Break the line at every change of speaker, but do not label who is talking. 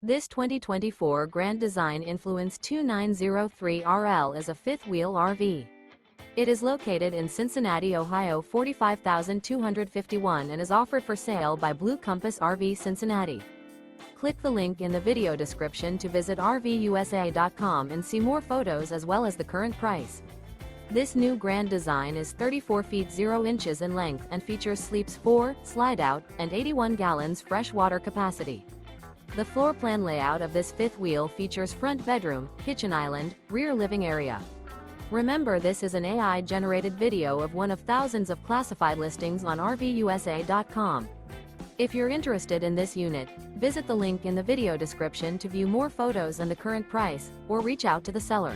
This 2024 Grand Design Influence 2903RL is a fifth-wheel RV. It is located in Cincinnati, Ohio 45251 and is offered for sale by Blue Compass RV Cincinnati. Click the link in the video description to visit RVUSA.com and see more photos as well as the current price. This new Grand Design is 34 feet 0 inches in length and features sleeps 4, slide-out, and 81 gallons fresh water capacity. The floor plan layout of this fifth wheel features front bedroom, kitchen island, rear living area. Remember, this is an AI-generated video of one of thousands of classified listings on RVUSA.com. If you're interested in this unit, visit the link in the video description to view more photos and the current price, or reach out to the seller.